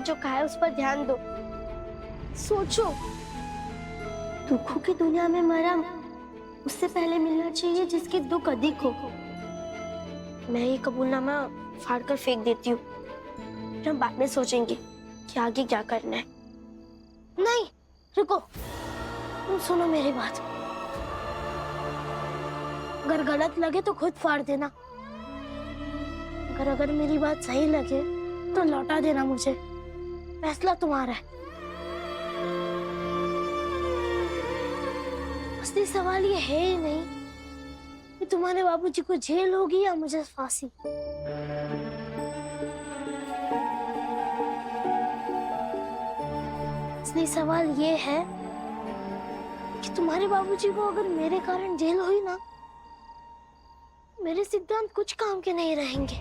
जो कहा है उस पर ध्यान दो। सोचो, दुखों की दुनिया में मरा उससे पहले मिलना चाहिए जिसके दुख अधिक हो। मैं ये कबूलनामा फाड़ कर फेंक देती हूँ, फिर हम बाद में सोचेंगे कि आगे क्या करना है। नहीं, रुको, तुम सुनो मेरी बात। अगर गलत लगे तो खुद फाड़ देना, अगर मेरी बात सही लगे तो लौटा देना मुझे। फैसला तुम्हारा है। असली सवाल ये है ही नहीं कि तुम्हारे बाबूजी को जेल होगी या मुझे फांसी। असली सवाल ये है कि तुम्हारे बाबूजी को अगर मेरे कारण जेल हुई ना, मेरे सिद्धांत कुछ काम के नहीं रहेंगे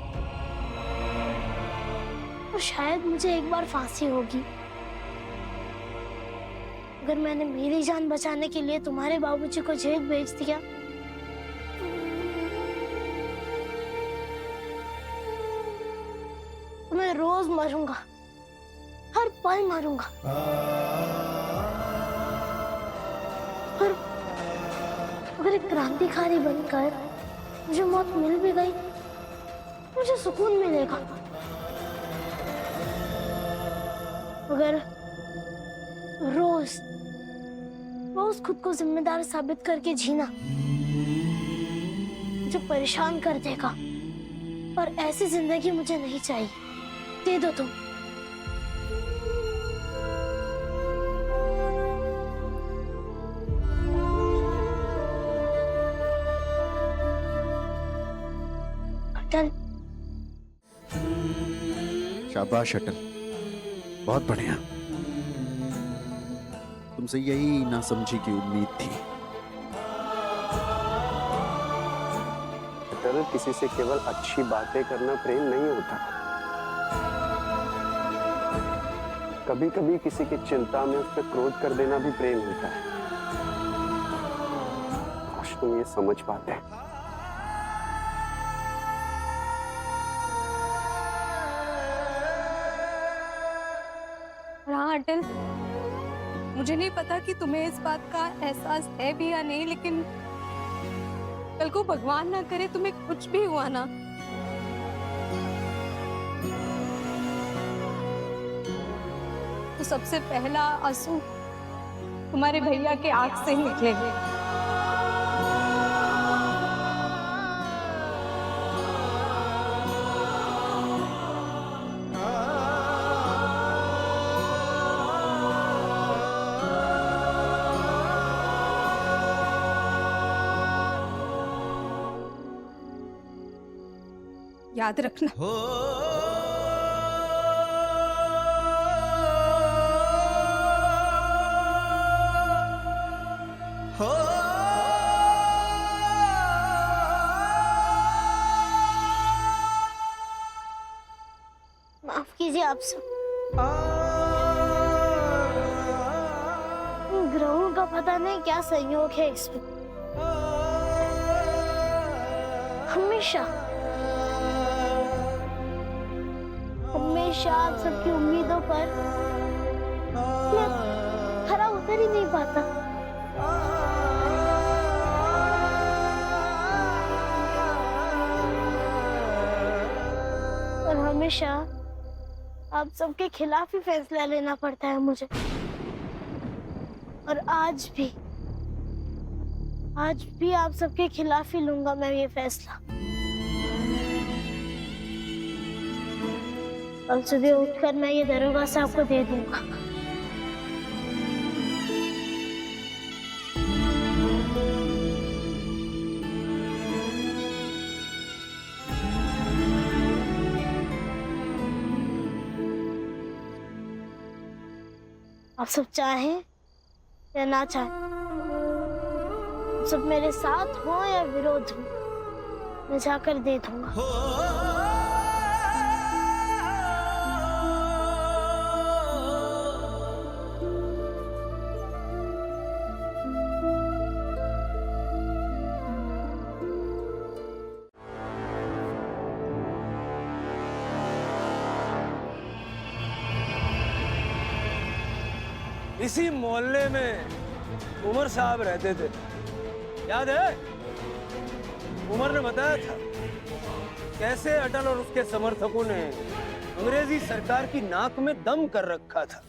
और शायद मुझे एक बार फांसी होगी। अगर मैंने मेरी जान बचाने के लिए तुम्हारे बाबूजी को जेल भेज दिया तो मैं रोज मरूंगा, हर पल मरूंगा। पर अगर एक क्रांतिकारी बनकर मुझे मौत मिल भी गई, मुझे सुकून मिलेगा। अगर रोज रोज खुद को जिम्मेदार साबित करके जीना मुझे परेशान कर देगा, और ऐसी जिंदगी मुझे नहीं चाहिए। दे दो तुम। अटल। शाबाश अटल, बहुत बढ़िया। तुमसे यही नासमझी की उम्मीद थी। अटल, किसी से केवल अच्छी बातें करना प्रेम नहीं होता। कभी कभी किसी की चिंता में उस पर क्रोध कर देना भी प्रेम होता है। काश तुम ये समझ पाते। हाँ अटल, मुझे नहीं पता कि तुम्हें इस बात का एहसास है भी या नहीं, लेकिन कल को भगवान ना करे तुम्हें कुछ भी हुआ ना, तो सबसे पहला आंसू तुम्हारे भैया के आंख से ही निकलेंगे। याद रखना। माफ कीजिए आप सब। ग्रहों का पता नहीं क्या संयोग है इसमें। हमेशा हमेशा आप सबकी उम्मीदों पर मैं खरा उतर ही नहीं पाता। और हमेशा आप सबके खिलाफ ही फैसला लेना पड़ता है मुझे। और आज भी आप सबके खिलाफ ही लूंगा मैं ये फैसला। कल सुबह उठकर मैं ये दरोगा साहब को दे दूंगा। आप सब चाहें या ना चाहें, आप सब मेरे साथ हो या विरोध हो, मैं जाकर दे दूंगा। इसी मोहल्ले में उमर साहब रहते थे, याद है? उमर ने बताया था कैसे अटल और उसके समर्थकों ने अंग्रेजी सरकार की नाक में दम कर रखा था।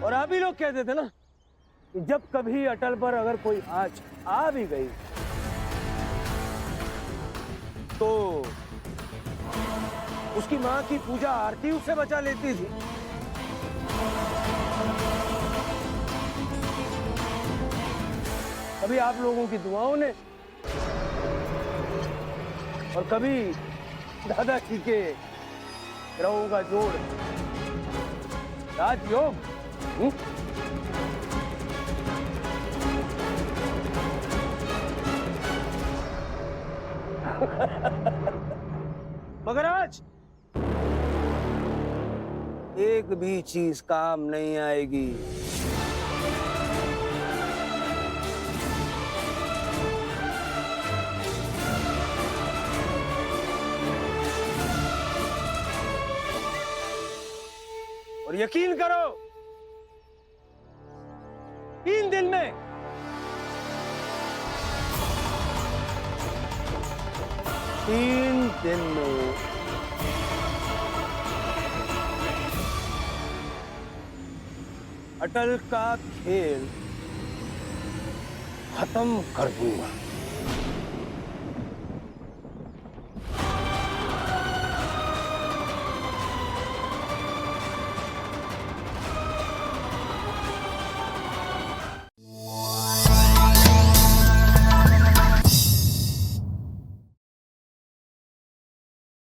और आप ही लोग कहते थे ना कि जब कभी अटल पर अगर कोई आंच आ भी गई तो उसकी मां की पूजा आरती उससे बचा लेती थी। कभी आप लोगों की दुआओं ने और कभी दादाजी के ग्रहों का जोड़, राजयोग। मगर आज एक भी चीज काम नहीं आएगी। और यकीन करो 3 दिन में अटल का खेल खत्म कर दूंगा।